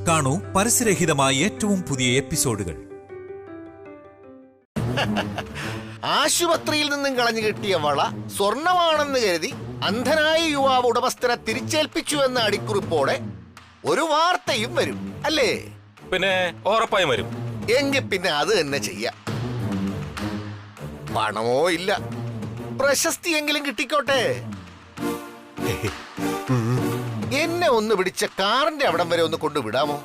കാണൂ പരസ്യരഹിതമായ ഏറ്റവും പുതിയ എപ്പിസോഡുകൾ. ആശുപത്രിയിൽ നിന്നും കളഞ്ഞു കിട്ടിയ വള സ്വർണമാണെന്ന് കരുതി അന്ധനായ യുവാവ് ഉടമസ്ഥനെ തിരിച്ചേൽപ്പിച്ചു എന്ന അടിക്കുറിപ്പോടെ ഒരു വാർത്തയും വരും അല്ലേ? പിന്നെ ഉറപ്പായും വരും. എങ്കിൽ പിന്നെ അത് തന്നെ ചെയ്യാം. പണമോ ഇല്ല, പ്രശസ്തിയെങ്കിലും കിട്ടിക്കോട്ടെ. എന്നെ ഒന്ന് പിടിച്ച കാറിന്റെ അവിടം വരെ ഒന്ന് കൊണ്ടുവിടാമോ?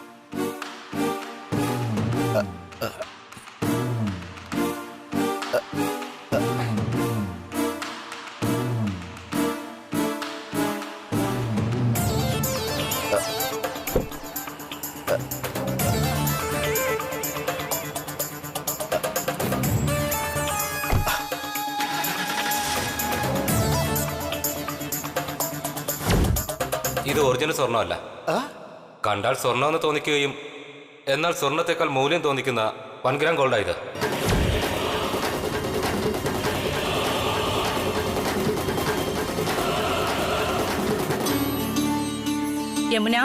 ഇത് ഒറിജിനൽ സ്വർണ്ണമല്ല. കണ്ടാൽ സ്വർണ്ണമെന്ന് തോന്നിക്കുകയും എന്നാൽ സ്വർണത്തെക്കാൾ മൂല്യം തോന്നിക്കുന്ന 1 ഗ്രാം ഗോൾഡായത്. യമുന,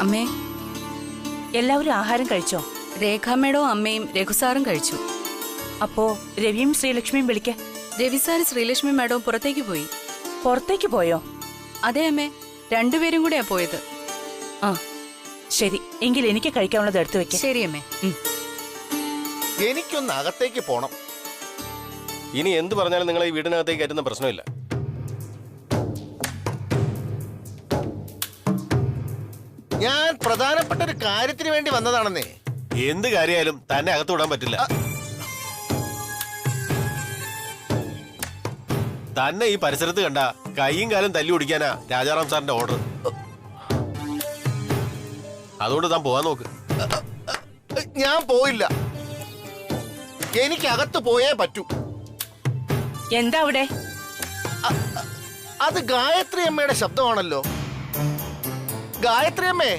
അമ്മേ, എല്ലാവരും ആഹാരം കഴിച്ചോ? രേഖാമ്മേടോ അമ്മയും രഘുസാറും കഴിച്ചു. അപ്പോ രവിയും ശ്രീലക്ഷ്മിയും വിളിക്ക. രവിസാറ് ശ്രീലക്ഷ്മി മാഡവും പുറത്തേക്ക് പോയി. പുറത്തേക്ക് പോയോ? അതെ അമ്മേ, രണ്ടുപേരും കൂടെയാ പോയത്. ആ ശരി, എങ്കിൽ എനിക്ക് കഴിക്കാനുള്ളത് എടുത്തു വെക്ക. ശരി അമ്മേ. എനിക്കൊന്ന് അകത്തേക്ക് പോണം. ഇനി എന്ത് പറഞ്ഞാലും നിങ്ങൾ ഈ വീടിനകത്തേക്ക് കയറ്റുന്ന പ്രശ്നമില്ല. ഞാൻ പ്രധാനപ്പെട്ട ഒരു കാര്യത്തിന് വേണ്ടി വന്നതാണെന്നേ. എന്ത് കാര്യമായാലും തന്നെ അകത്ത് വിടാൻ പറ്റില്ല. തന്നെ ഈ പരിസരത്ത് കണ്ട കൈയും കാലും തല്ലി ഓടിക്കാനാ രാജാറാം സാറിന്റെ ഓർഡർ. അതുകൊണ്ട് താൻ പോവാൻ നോക്ക്. ഞാൻ പോയില്ല. എനിക്ക് അകത്ത് പോയേ പറ്റൂ. എന്താ അവിടെ? അത് ഗായത്രി അമ്മയുടെ ശബ്ദമാണല്ലോ. ഗായത്രി അമ്മേ,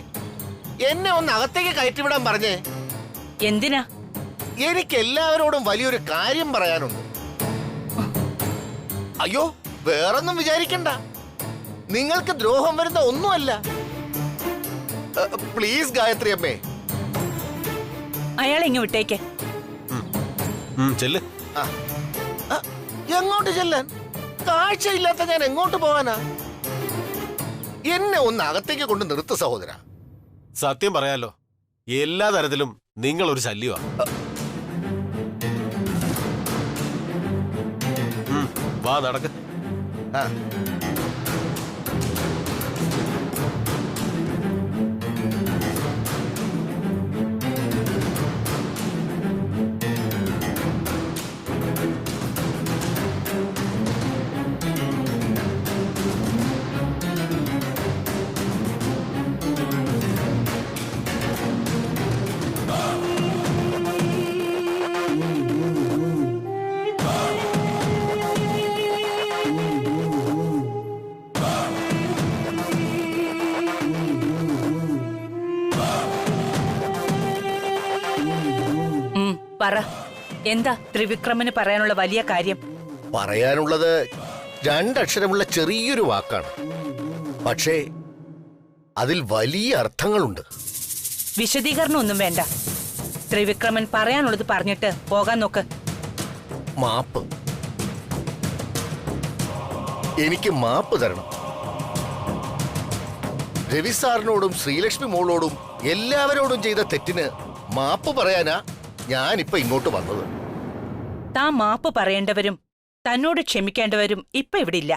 എന്നെ ഒന്ന് അകത്തേക്ക് കയറ്റിവിടാൻ പറഞ്ഞേ. എന്തിനാ? എനിക്ക് എല്ലാവരോടും വലിയൊരു കാര്യം പറയാനുണ്ട്. അയ്യോ, വേറൊന്നും വിചാരിക്കണ്ട. നിങ്ങൾക്ക് ദ്രോഹം വരുന്ന ഒന്നുമല്ല. പ്ലീസ് ഗായത്രി അമ്മേ. അയാളെ ഇങ്ങ് വിട്ടേക്ക്. ചെല്ല്. എങ്ങോട്ട് ചെല്ലാൻ? കാഴ്ചയില്ലാത്ത ഞാൻ എങ്ങോട്ട് പോവാനാ? എന്നെ ഒന്ന് അകത്തേക്ക് കൊണ്ട് നിർത്ത സഹോദര. സത്യം പറയാലോ, എല്ലാ തരത്തിലും നിങ്ങൾ ഒരു ശല്യമാണ്. വാ നടക്ക്. പറ, എന്താ ത്രിവിക്രമന് പറയാനുള്ള വലിയ കാര്യം? പറയാനുള്ളത് 2 അക്ഷരമുള്ള ചെറിയൊരു വാക്കാണ്. പക്ഷേ അതിൽ വലിയ അർത്ഥങ്ങളുണ്ട്. വിശദീകരണം ഒന്നും വേണ്ട. ത്രിവിക്രമൻ പറയാനുള്ളത് പറഞ്ഞിട്ട് പോകാൻ നോക്ക്. മാപ്പ്. എനിക്ക് മാപ്പ് തരണം. രവി സാറിനോടും ശ്രീലക്ഷ്മി മോളോടും എല്ലാവരോടും ചെയ്ത തെറ്റിന് മാപ്പ് പറയാനാ ഞാനിപ്പോ ഇങ്ങോട്ട് വന്നത്. താൻ മാപ്പ് പറയേണ്ടവരും തന്നോട് ക്ഷമിക്കേണ്ടവരും ഇപ്പൊ ഇവിടെ ഇല്ല.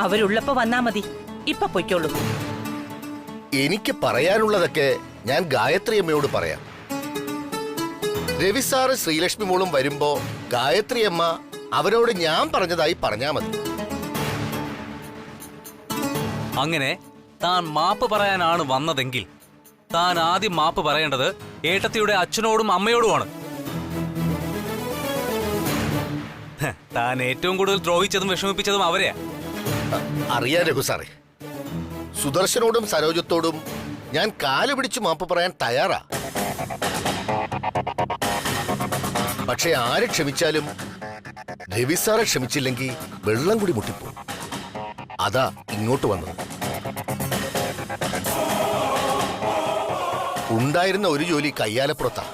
അവരുള്ളപ്പോ വന്നാ മതി. ഇപ്പൊ പൊയ്ക്കോളൂ. എനിക്ക് പറയാനുള്ളതൊക്കെ ഞാൻ ഗായത്രി അമ്മയോട് പറയാം. രവി സാറ് ശ്രീലക്ഷ്മി മോളും വരുമ്പോ ഗായത്രി അമ്മ അവരോട് ഞാൻ പറഞ്ഞതായി പറഞ്ഞാ മതി. അങ്ങനെ താൻ മാപ്പ് പറയാനാണ് വന്നതെങ്കിൽ താൻ ആദ്യം മാപ്പ് പറയേണ്ടത് ഏട്ടത്തിയുടെ അച്ഛനോടും അമ്മയോടുമാണ്. താൻ ഏറ്റവും കൂടുതൽ ദ്രോഹിച്ചതും വിഷമിപ്പിച്ചതും അവരെയാ. അറിയാ രഘു സാറേ, സുദർശനോടും സരോജത്തോടും ഞാൻ കാല് പിടിച്ചു മാപ്പ് പറയാൻ തയ്യാറാ. പക്ഷെ ആര് ക്ഷമിച്ചാലും രവി സാറെ ക്ഷമിച്ചില്ലെങ്കിൽ വെള്ളം കൂടി മുട്ടിപ്പോകും. അതാ ഇങ്ങോട്ട് വന്നത്. ഉണ്ടായിരുന്ന ഒരു ജോലി കയ്യാലപ്പുറത്താ.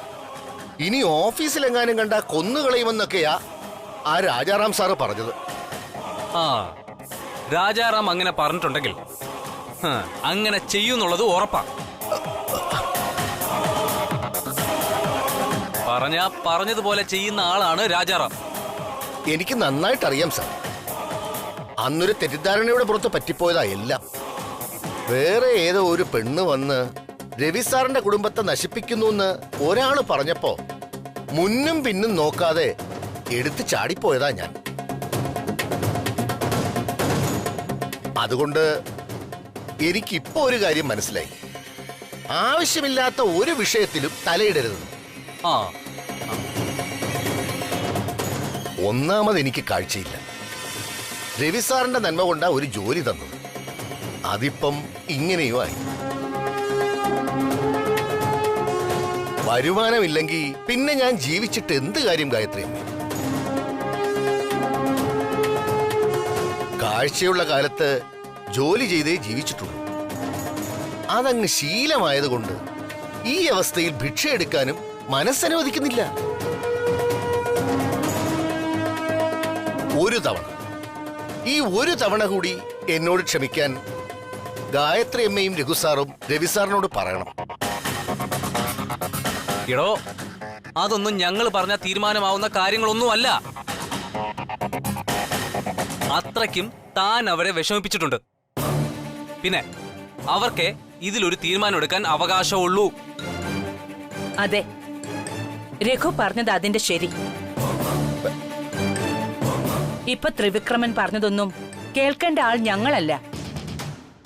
ഇനി ഓഫീസിലെങ്ങാനും കണ്ട കൊന്നുകളയുമെന്നൊക്കെയാ ആ രാജാറാം സാറ് പറഞ്ഞത്. ആ രാജാറാം അങ്ങനെ പറഞ്ഞിട്ടുണ്ടെങ്കിൽ അങ്ങനെ ചെയ്യുന്നുള്ളത് ഉറപ്പാ. പറഞ്ഞതുപോലെ ചെയ്യുന്ന ആളാണ് രാജാറാം. എനിക്ക് നന്നായിട്ടറിയാം സാർ. അന്നൊരു തെറ്റിദ്ധാരണയുടെ പുറത്ത് പറ്റിപ്പോയതാ എല്ലാം. വേറെ ഏതോ ഒരു പെണ്ണ് വന്ന് രവി സാറിന്റെ കുടുംബത്തെ നശിപ്പിക്കുന്നു എന്ന് ഒരാള് പറഞ്ഞപ്പോ മുന്നും പിന്നും നോക്കാതെ എടുത്ത് ചാടിപ്പോയതാ ഞാൻ. അതുകൊണ്ട് എനിക്കിപ്പോ ഒരു കാര്യം മനസ്സിലായി. ആവശ്യമില്ലാത്ത ഒരു വിഷയത്തിലും തലയിടരുത്. ആ ഒന്നാമത് എനിക്ക് കാഴ്ചയില്ല. രവി സാറിന്റെ നന്മ കൊണ്ടാ ഒരു ജോലി തന്നത്. അതിപ്പം ഇങ്ങനെയുമായി. വരുമാനമില്ലെങ്കിൽ പിന്നെ ഞാൻ ജീവിച്ചിട്ട് എന്ത് കാര്യം ഗായത്രി? കാഴ്ചയുള്ള കാലത്ത് ജോലി ചെയ്തേ ജീവിച്ചിട്ടുള്ളൂ. അതങ്ങ് ശീലമായതുകൊണ്ട് ഈ അവസ്ഥയിൽ ഭിക്ഷയെടുക്കാനും മനസ്സനുവദിക്കുന്നില്ല. ഒരു തവണ കൂടി എന്നോട് ക്ഷമിക്കാൻ ഗായത്രി അമ്മയും രഘുസാറും രവിസാറിനോട് പറയണം. എടോ, അതൊന്നും ഞങ്ങൾ പറഞ്ഞ തീരുമാനമാവുന്ന കാര്യങ്ങളൊന്നും അല്ല. അത്രയ്ക്കും താൻ അവരെ വിഷമിപ്പിച്ചിട്ടുണ്ട്. പിന്നെ അവർക്ക് ഇതിലൊരു തീരുമാനം എടുക്കാൻ അവകാശമുള്ളൂ. അതെ, രഘു പറഞ്ഞത് അതിന്റെ ശരി. ഇപ്പൊ ത്രിവിക്രമൻ പറഞ്ഞതൊന്നും കേൾക്കേണ്ട ആൾ ഞങ്ങളല്ല.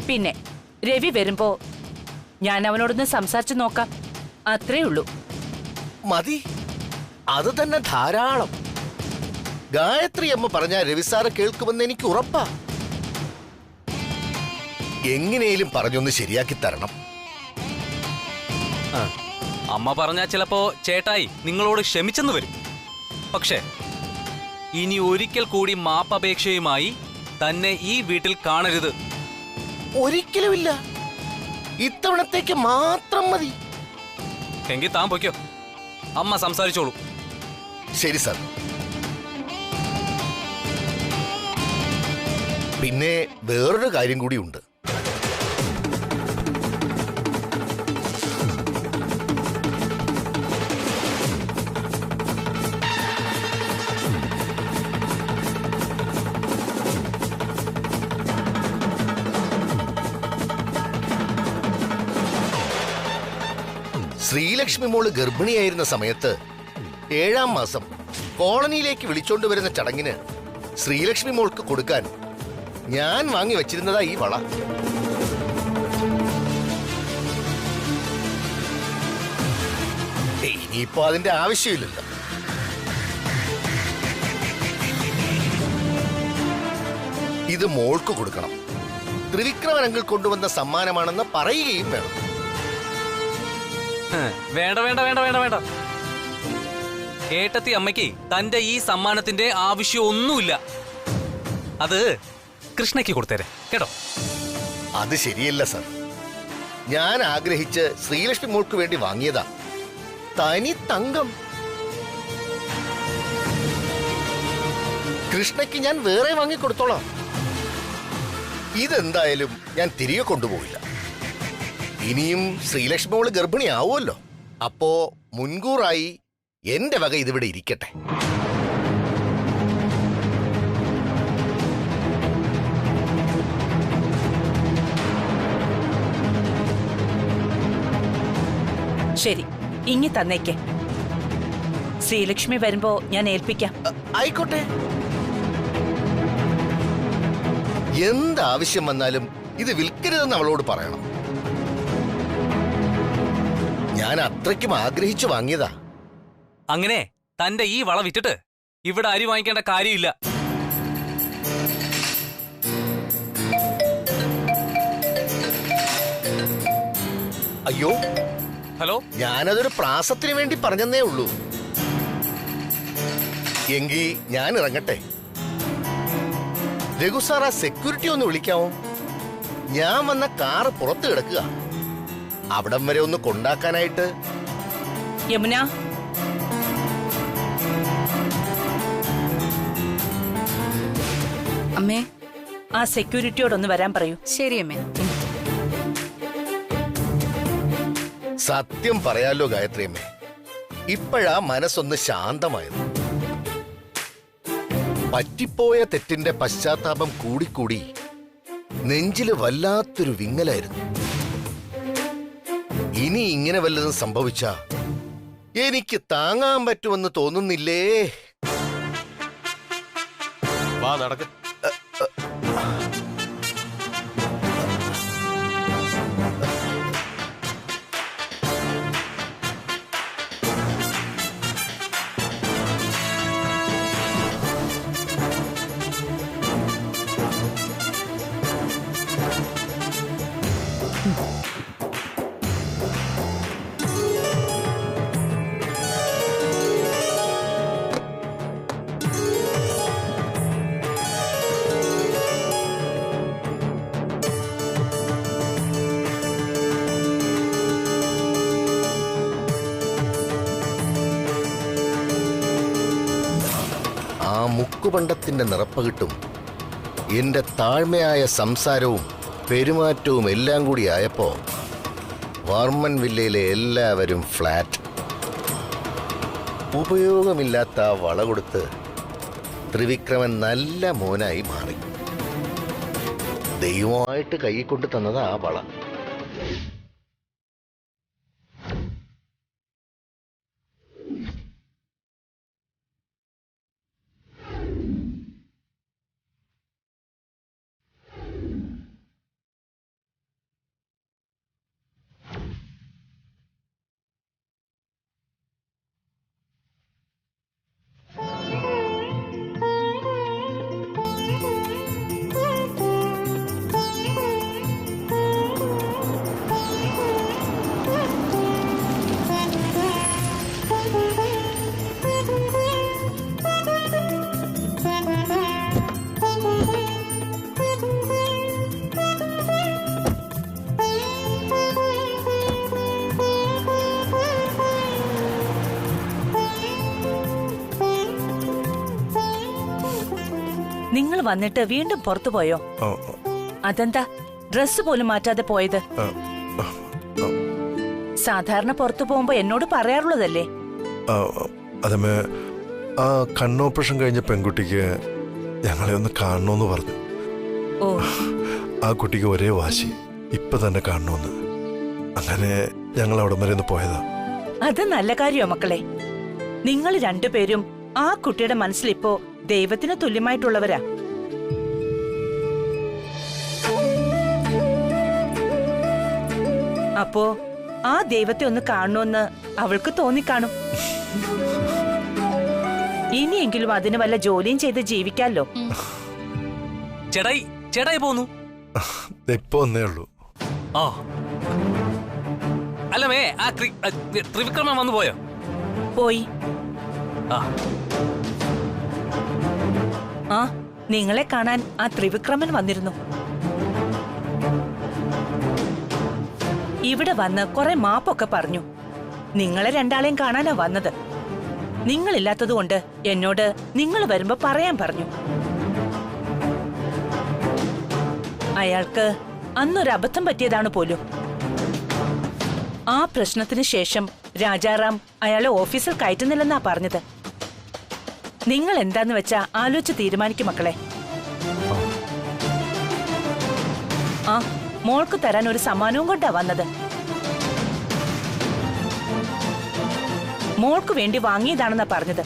പിന്നെ രവി വരുമ്പോ ഞാൻ അവനോടൊന്ന് സംസാരിച്ചു നോക്കാം, അത്രേ ഉള്ളൂ. മതി, അത് തന്നെ ധാരാളം. ഗായത്രി അമ്മ പറഞ്ഞ രവിസാറ് കേൾക്കുമെന്ന് എനിക്ക് ഉറപ്പാ. എങ്ങനെയും പറഞ്ഞൊന്ന് ശരിയാക്കി തരണം. അമ്മ പറഞ്ഞാൽ ചിലപ്പോ ചേട്ടായി നിങ്ങളോട് ക്ഷമിച്ചെന്ന് വരും. പക്ഷേ ഇനി ഒരിക്കൽ കൂടി മാപ്പപേക്ഷയുമായി തന്നെ ഈ വീട്ടിൽ കാണരുത്. ഒരിക്കലുമില്ല. ഇത്തവണത്തേക്ക് മാത്രം മതി. എങ്കിൽ താൻ പൊയ്ക്കോ, അമ്മ സംസാരിച്ചോളൂ. ശരി സാർ. പിന്നെ വേറൊരു കാര്യം കൂടിയുണ്ട്. ശ്രീലക്ഷ്മി മോള് ഗർഭിണിയായിരുന്ന സമയത്ത് 7ാം മാസം കോളനിയിലേക്ക് വിളിച്ചോണ്ടുവരുന്ന ചടങ്ങിന് ശ്രീലക്ഷ്മി മോൾക്ക് കൊടുക്കാൻ ഞാൻ വാങ്ങി വെച്ചിരുന്നതാ ഈ വള. ഇനിയിപ്പോ അതിന്റെ ആവശ്യമില്ലല്ലോ. ഇത് മോൾക്ക് കൊടുക്കണം. ത്രിവിക്രമനങ്ങൾ കൊണ്ടുവന്ന സമ്മാനമാണെന്ന് പറയുകയും വേണം. വേണ്ട വേണ്ട വേണ്ട വേണ്ട വേണ്ട. ഏട്ടത്തി അമ്മയ്ക്ക് തന്റെ ഈ സമ്മാനത്തിന്റെ ആവശ്യമൊന്നുമില്ല. അത് കൃഷ്ണയ്ക്ക് കൊടുത്തേരെ കേട്ടോ. അത് ശരിയല്ല സാർ. ഞാൻ ആഗ്രഹിച്ച് ശ്രീലക്ഷ്മി മോൾക്ക് വേണ്ടി വാങ്ങിയതാ. തനി തങ്കം. കൃഷ്ണയ്ക്ക് ഞാൻ വേറെ വാങ്ങിക്കൊടുത്തോളാം. ഇതെന്തായാലും ഞാൻ തിരികെ കൊണ്ടുപോയില്ല. ഇനിയും ശ്രീലക്ഷ്മി മോള് ഗർഭിണിയാവുമല്ലോ. അപ്പോ മുൻകൂറായി എന്റെ വക ഇതിവിടെ ഇരിക്കട്ടെ. ശരി, ഇങ്ങി തന്നേക്ക്. ശ്രീലക്ഷ്മി വരുമ്പോ ഞാൻ ഏൽപ്പിക്കാം. ആയിക്കോട്ടെ. എന്താവശ്യം വന്നാലും ഇത് വിൽക്കരുതെന്ന് അവളോട് പറയണം. ഞാൻ അത്രയ്ക്കും ആഗ്രഹിച്ചു വാങ്ങിയതാ. അങ്ങനെ തന്റെ ഈ വള വിറ്റിട്ട് ഇവിടെ അരി വാങ്ങിക്കേണ്ട കാര്യമില്ല. അയ്യോ, ഹലോ, ഞാനതൊരു പ്രാസത്തിന് വേണ്ടി പറഞ്ഞെന്നേ ഉള്ളൂ. എങ്കിൽ ഞാൻ ഇറങ്ങട്ടെ. രഘു സാർ, ആ സെക്യൂരിറ്റി ഒന്ന് വിളിക്കാമോ? ഞാൻ വന്ന കാറ് പുറത്ത് കിടക്കുക, അവിടം വരെ ഒന്ന് കൊണ്ടാക്കാനായിട്ട്. യമുന, അമ്മേ. ആ സെക്യൂരിറ്റിയോടൊന്ന് വരാൻ പറയൂ. ശരി അമ്മേ. സത്യം പറയാലോ ഗായത്രിയമ്മേ, ഇപ്പോഴാ മനസ്സൊന്ന് ശാന്തമായത്. പറ്റിപ്പോയ തെറ്റിന്റെ പശ്ചാത്താപം കൂടിക്കൂടി നെഞ്ചില് വല്ലാത്തൊരു വിങ്ങലായിരുന്നു. ഇനി ഇങ്ങനെ വല്ലതും സംഭവിച്ചാ എനിക്ക് താങ്ങാൻ പറ്റുമെന്ന് തോന്നുന്നില്ലേ. വാ നടക്ക്. ആ മുക്കുപണ്ടത്തിന്റെ നിറപ്പകിട്ടും എന്റെ താഴ്മയായ സംസാരവും പെരുമാറ്റവും എല്ലാം കൂടി ആയപ്പോ വാർമൻ വില്ലയിലെ എല്ലാവരും ഫ്ലാറ്റ്. ഉപയോഗമില്ലാത്ത ആ വള കൊടുത്ത് ത്രിവിക്രമൻ നല്ല മോനായി മാറി. ദൈവമായിട്ട് കൈകൊണ്ട് തന്നത് ആ വള. നിങ്ങൾ വന്നിട്ട് വീണ്ടും പുറത്തു പോയോ? അതെന്താ ഡ്രസ് പോലും മാറ്റാതെ പോയത്? സാധാരണ പുറത്തു പോകുമ്പോ എന്നോട് പറയാറുള്ളതല്ലേ? അതമ്മേ, ആ കണ്ണോപ്പറേഷൻ കഴിഞ്ഞ പെൺകുട്ടിക്ക് ഞങ്ങളെ ഒന്ന് കാണണമെന്ന് പറഞ്ഞു. ഓ, ആ കുട്ടിക്ക് ഒരേ വാശി, ഇപ്പൊ തന്നെ കാണണമെന്ന്. അങ്ങനെ ഞങ്ങൾ അവിടെ വരെ ഒന്ന് പോയതാ. അത് നല്ല കാര്യോ മക്കളെ. നിങ്ങൾ രണ്ടുപേരും ആ കുട്ടിയുടെ മനസ്സിലിപ്പോ ദൈവത്തിന് തുല്യമായിട്ടുള്ളവരാ. അപ്പോ ആ ദൈവത്തെ ഒന്ന് കാണണമെന്ന് അവൾക്ക് തോന്നിക്കാണും. ഇനിയെങ്കിലും അതിന് വല്ല ജോലിയും ചെയ്ത് ജീവിക്കാലോ. ചേട്ടായി ചേട്ടായി പോന്നു. ഇപ്പൊ ഒന്നേ ഉള്ളൂ. ആ അല്ലമേ, ആ ത്രിവിക്രമൻ വന്നു പോയോ? പോയി. ആ ആ നിങ്ങളെ കാണാൻ ആ ത്രിവിക്രമൻ വന്നിരുന്നു. ഇവിടെ വന്ന് കുറെ മാപ്പൊക്കെ പറഞ്ഞു. നിങ്ങളെ രണ്ടാളെയും കാണാനാ വന്നത്. നിങ്ങളില്ലാത്തതുകൊണ്ട് എന്നോട് നിങ്ങൾ വരുമ്പോ പറയാൻ പറഞ്ഞു. അയാൾക്ക് അന്നൊരു അബദ്ധം പറ്റിയതാണ് പോലും. ആ പ്രശ്നത്തിന് ശേഷം രാജാറാം അയാളെ ഓഫീസിൽ കയറ്റുന്നില്ലെന്നാ പറഞ്ഞത്. നിങ്ങൾ എന്താന്ന് വെച്ചാ ആലോചിച്ച് തീരുമാനിക്കും മക്കളെ. ആ മോൾക്ക് തരാൻ ഒരു സമ്മാനവും കൊണ്ടാ വന്നത്. മോൾക്ക് വേണ്ടി വാങ്ങിയതാണെന്നാ പറഞ്ഞത്.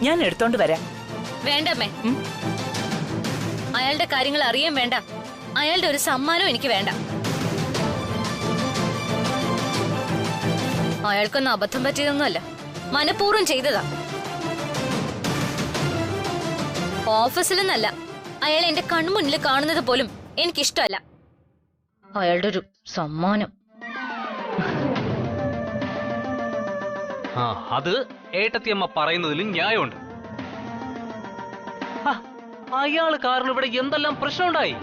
ഞാൻ എടുത്തോണ്ട് വരാം. വേണ്ടമ്മേ, അയാളുടെ കാര്യങ്ങൾ അറിയാൻ വേണ്ട. അയാളുടെ ഒരു സമ്മാനം എനിക്ക് വേണ്ട. അയാൾക്കൊന്നും അബദ്ധം പറ്റിയതൊന്നുമല്ല, മനഃപൂർവ്വം ചെയ്തതാ. ഓഫീസിൽ നിന്നല്ല, അയാൾ എന്റെ കൺമുന്നിൽ കാണുന്നത് പോലും എനിക്കിഷ്ടമല്ല. അയാളുടെ ഒരു സമ്മാനം. ആ അത് ഏട്ടത്തിയമ്മ പറയുന്നതിലും ന്യായമുണ്ട്. അയാള് കാരണം ഇവിടെ എന്തെല്ലാം പ്രശ്നമുണ്ടായി.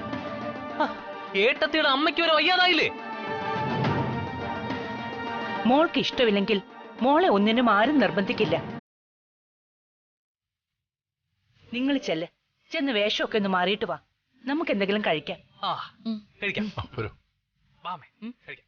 ഏട്ടത്തിയുടെ അമ്മയ്ക്ക് ഒരു വയ്യാതായില്ലേ? മോൾക്ക് ഇഷ്ടമില്ലെങ്കിൽ മോളെ ഒന്നിനും ആരും നിർബന്ധിക്കില്ല. നിങ്ങൾ ചെന്ന് വേഷമൊക്കെ ഒന്ന് മാറിയിട്ട് വാ, നമുക്ക് എന്തെങ്കിലും കഴിക്കാം. കഴിക്കാം. വാമേ, കഴിക്കാം.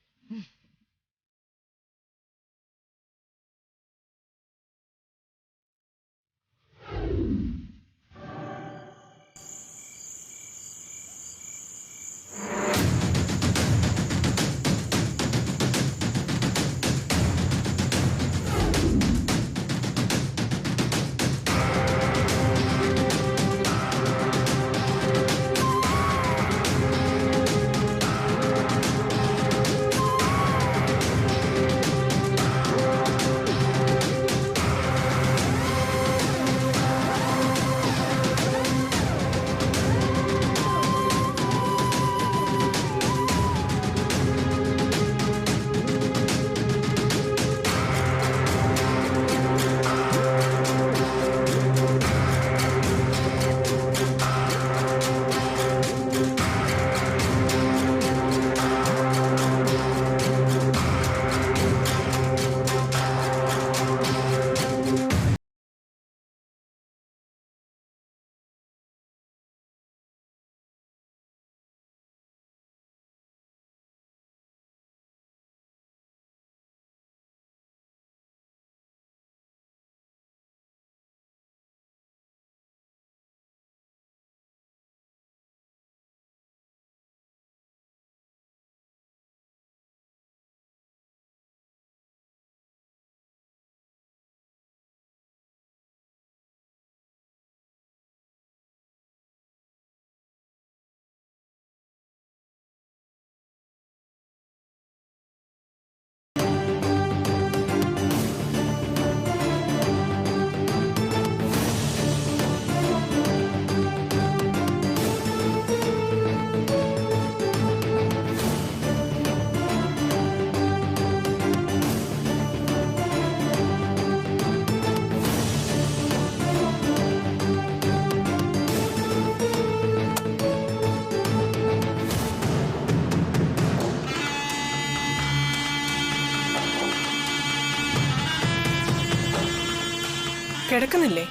കിടക്കുന്നില്ലേ?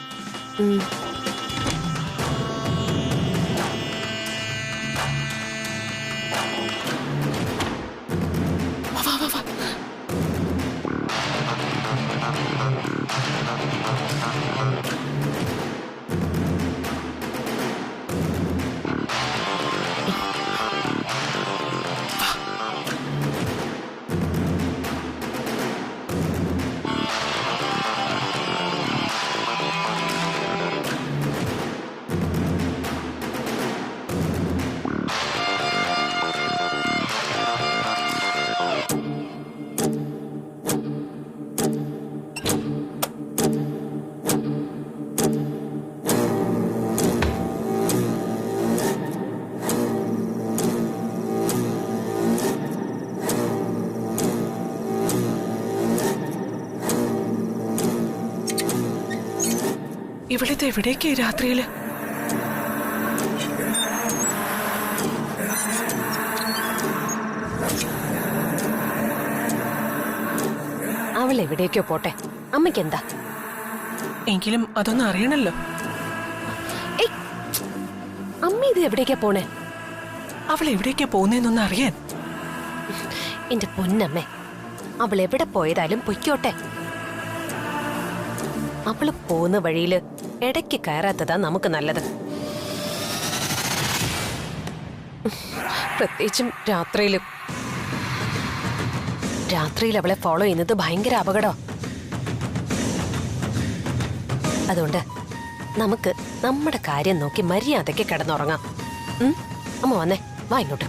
ഇവിടുത്തെ എവിടേക്ക് രാത്രിയില്? അവൾ എവിടേക്കോ പോട്ടെ, അമ്മയ്ക്ക് എന്താ? എങ്കിലും അതൊന്നും അറിയണല്ലോ. അമ്മ ഇത് എവിടേക്കാ പോണേ? അവൾ എവിടേക്കാ പോകുന്നതെന്നൊന്ന് അറിയാൻ. എന്റെ പൊന്നമ്മേ, അവൾ എവിടെ പോയതായാലും പൊയ്ക്കോട്ടെ. അവള് പോകുന്ന വഴിയില് ഇടയ്ക്ക് കയറാത്തതാ നമുക്ക് നല്ലത്. പ്രത്യേകിച്ചും രാത്രിയിൽ അവളെ ഫോളോ ചെയ്യുന്നത് ഭയങ്കര അപകടം. അതുകൊണ്ട് നമുക്ക് നമ്മുടെ കാര്യം നോക്കി മര്യാദയ്ക്ക് കിടന്നുറങ്ങാം. അമ്മ വന്നേ, വാ ഇങ്ങോട്ട്.